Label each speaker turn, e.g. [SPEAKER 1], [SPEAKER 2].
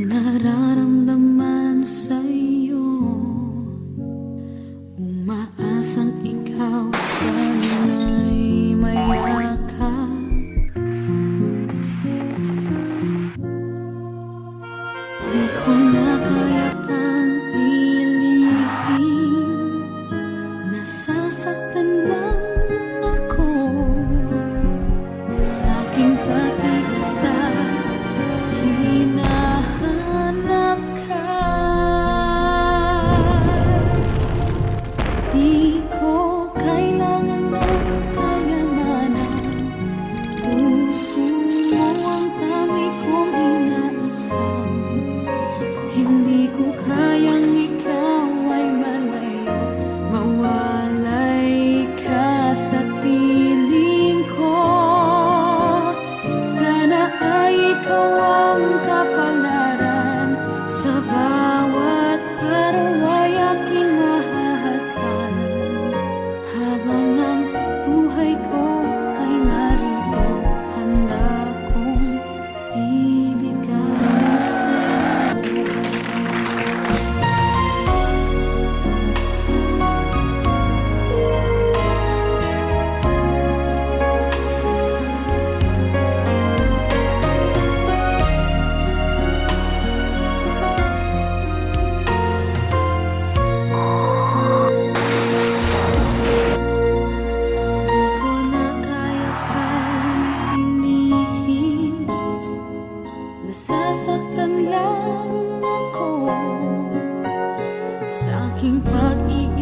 [SPEAKER 1] nararamdaman sa'yo, umaasang ikaw sana'y mayakap. Di ko na kaya pang ilihim, nasasaktan lang ako sa aking pag-iisa. Hinahanap ka, di ko kailangan ng kayamanan. Puso mo ang tabi kong inaasam. Hindi ko kayang ikaw ay malayo, mawalay ka sa piling ko. Sana ay ikaw ang kapalaran, sa bawat araw ay aking mahahagkan. Habang ang buhay ko ay narito, handa kong ibigay sa'yo. Nasasaktan lang ako sa aking pag-ibig.